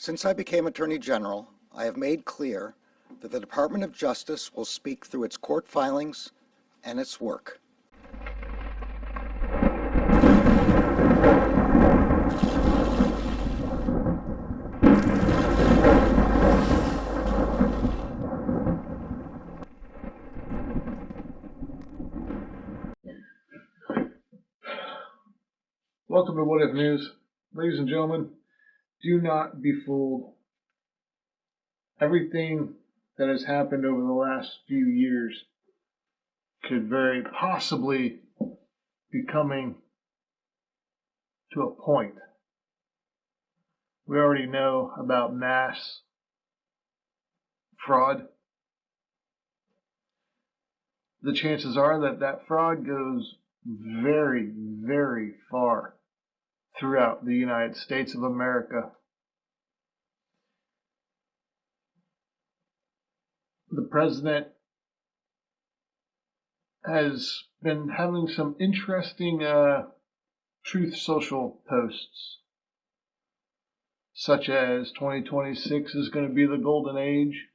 Since I became Attorney General, I have made clear that the Department of Justice will speak through its court filings and its work. Welcome to What If News. Ladies and gentlemen, do not be fooled. Everything that has happened over the last few years could very possibly be coming to a point. We already know about mass fraud. The chances are that that fraud goes very, very far throughout the United States of America. The president has been having some interesting Truth Social posts, such as 2026 is going to be the golden age.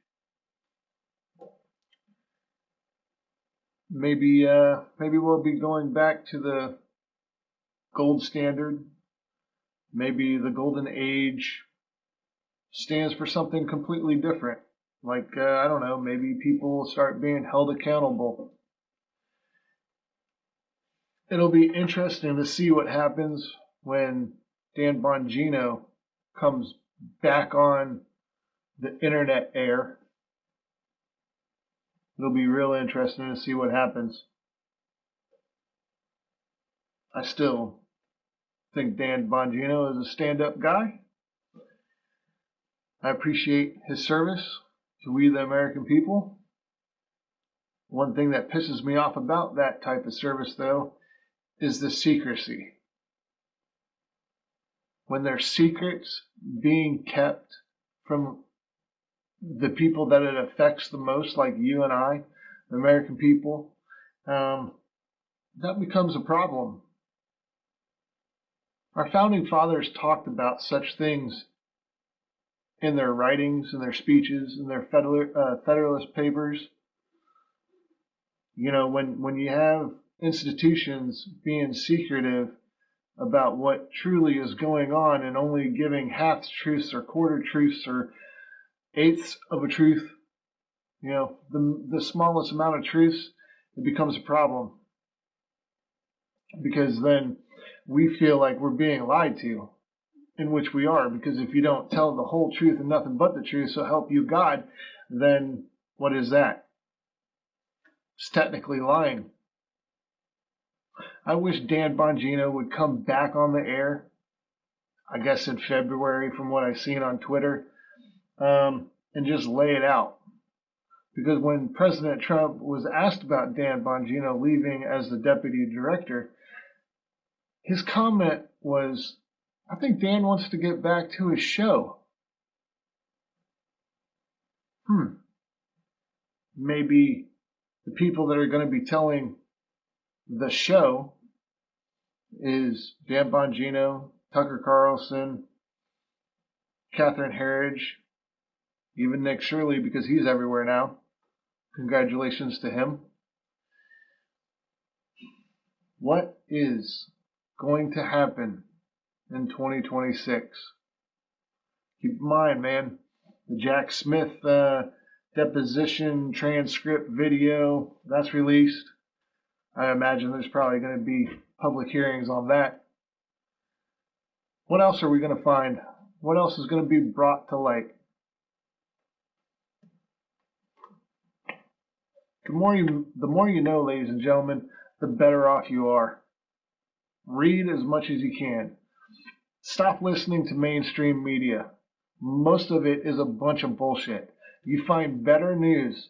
Maybe we'll be going back to the gold standard. Maybe the golden age stands for something completely different. Like, I don't know, maybe people will start being held accountable. It'll be interesting to see what happens when Dan Bongino comes back on the internet air. It'll be real interesting to see what happens. I still think Dan Bongino is a stand-up guy. I appreciate his service to we the American people. One thing that pisses me off about that type of service, though, is the secrecy. When there's secrets being kept from the people that it affects the most, like you and I, the American people, that becomes a problem. Our founding fathers talked about such things in their writings, in their speeches, in their Federalist Papers. You know, when you have institutions being secretive about what truly is going on and only giving half truths or quarter truths or eighths of a truth, you know, the smallest amount of truths, it becomes a problem. Because then we feel like we're being lied to, in which we are. Because if you don't tell the whole truth and nothing but the truth, so help you God, then what is that? It's technically lying. I wish Dan Bongino would come back on the air, I guess in February from what I've seen on Twitter, and just lay it out. Because when President Trump was asked about Dan Bongino leaving as the deputy director, his comment was, I think Dan wants to get back to his show. Maybe the people that are going to be telling the show is Dan Bongino, Tucker Carlson, Catherine Herridge, even Nick Shirley, because he's everywhere now. Congratulations to him. What is going to happen in 2026? Keep in mind, man, the Jack Smith deposition transcript video, that's released. I imagine there's probably going to be public hearings on that. What else are we going to find? What else is going to be brought to light? The more you know, ladies and gentlemen, the better off you are. Read as much as you can. Stop listening to mainstream media. Most of it is a bunch of bullshit. You find better news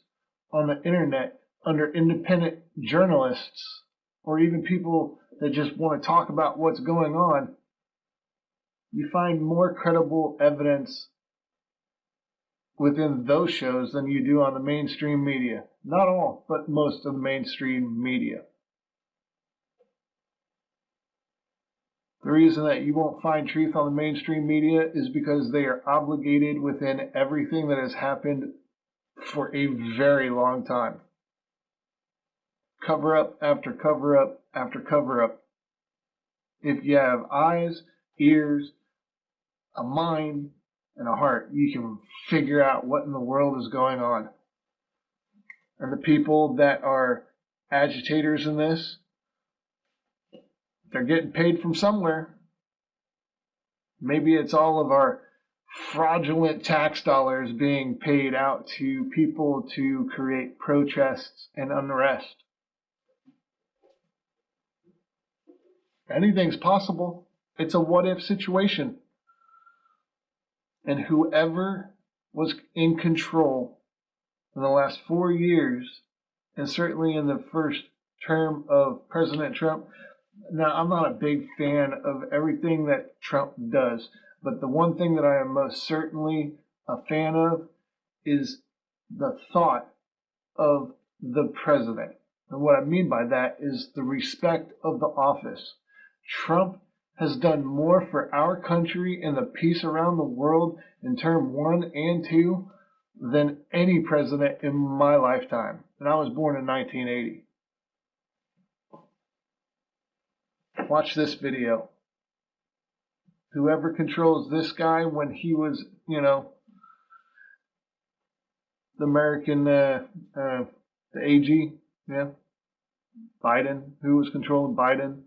on the internet under independent journalists or even people that just want to talk about what's going on. You find more credible evidence within those shows than you do on the mainstream media. Not all, but most of the mainstream media. The reason that you won't find truth on the mainstream media is because they are obligated within everything that has happened for a very long time. Cover up after cover up after cover up. If you have eyes, ears, a mind, and a heart, you can figure out what in the world is going on. And the people that are agitators in this, they're getting paid from somewhere. Maybe it's all of our fraudulent tax dollars being paid out to people to create protests and unrest. Anything's possible. It's a what-if situation. And whoever was in control in the last 4 years, and certainly in the first term of President Trump. Now, I'm not a big fan of everything that Trump does, but the one thing that I am most certainly a fan of is the thought of the president. And what I mean by that is the respect of the office. Trump has done more for our country and the peace around the world in term 1 and 2 than any president in my lifetime. And I was born in 1980. Watch this video. Whoever controls this guy when he was, the American, the AG, Biden, who was controlling Biden,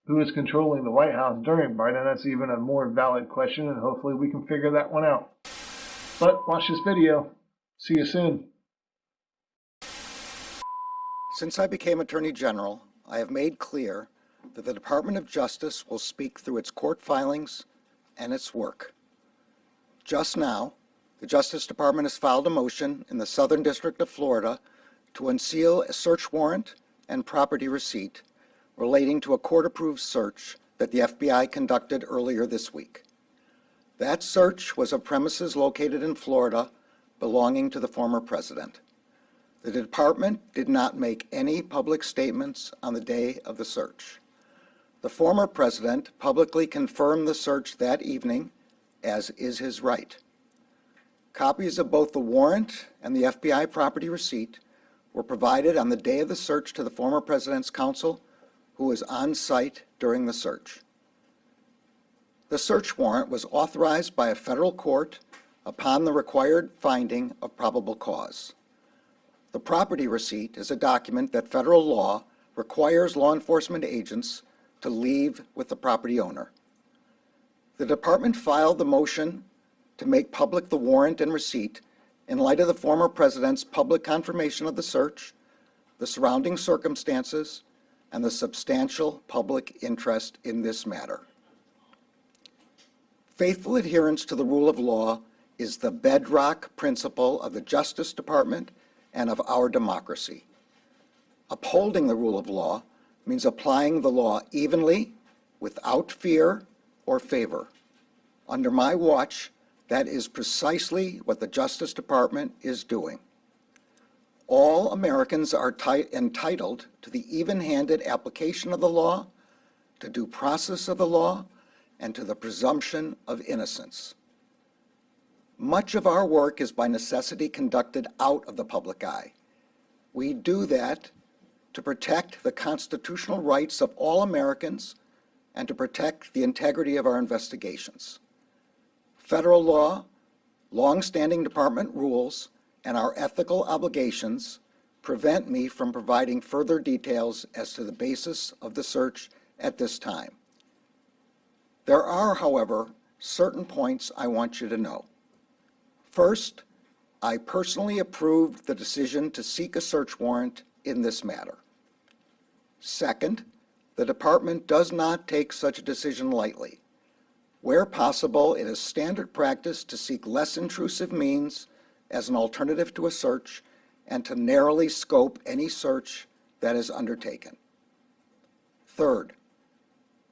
who is controlling the White House during Biden. That's even a more valid question, and hopefully we can figure that one out. But watch this video. See you soon. Since I became Attorney General, I have made clear that the Department of Justice will speak through its court filings and its work. Just now, the Justice Department has filed a motion in the Southern District of Florida to unseal a search warrant and property receipt relating to a court-approved search that the FBI conducted earlier this week. That search was of premises located in Florida belonging to the former president. The department did not make any public statements on the day of the search. The former president publicly confirmed the search that evening, as is his right. Copies of both the warrant and the FBI property receipt were provided on the day of the search to the former president's counsel, who was on site during the search. The search warrant was authorized by a federal court upon the required finding of probable cause. The property receipt is a document that federal law requires law enforcement agents to leave with the property owner. The department filed the motion to make public the warrant and receipt in light of the former president's public confirmation of the search, the surrounding circumstances, and the substantial public interest in this matter. Faithful adherence to the rule of law is the bedrock principle of the Justice Department and of our democracy. Upholding the rule of law means applying the law evenly, without fear or favor. Under my watch, that is precisely what the Justice Department is doing. All Americans are entitled to the even-handed application of the law, to due process of the law, and to the presumption of innocence. Much of our work is by necessity conducted out of the public eye. We do that to protect the constitutional rights of all Americans and to protect the integrity of our investigations. Federal law, long-standing department rules, and our ethical obligations prevent me from providing further details as to the basis of the search at this time. There are, however, certain points I want you to know. First, I personally approved the decision to seek a search warrant in this matter. Second, the department does not take such a decision lightly. Where possible, it is standard practice to seek less intrusive means as an alternative to a search and to narrowly scope any search that is undertaken. Third,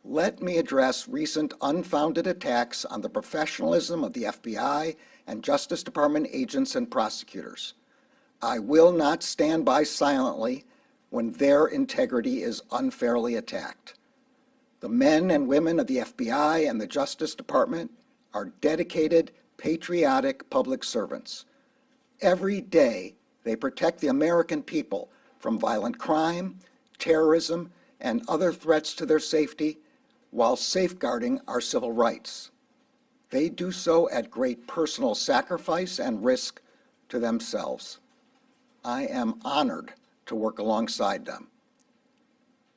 let me address recent unfounded attacks on the professionalism of the FBI and Justice Department agents and prosecutors. I will not stand by silently when their integrity is unfairly attacked. The men and women of the FBI and the Justice Department are dedicated, patriotic public servants. Every day, they protect the American people from violent crime, terrorism, and other threats to their safety while safeguarding our civil rights. They do so at great personal sacrifice and risk to themselves. I am honored to work alongside them.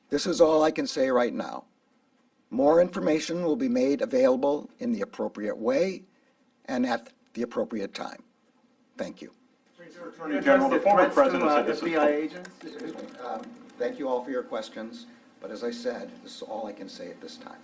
This is all I can say right now. More information will be made available in the appropriate way and at the appropriate time. Thank you. Attorney General, the former presidency. FBI agents? Thank you all for your questions, but as I said, this is all I can say at this time.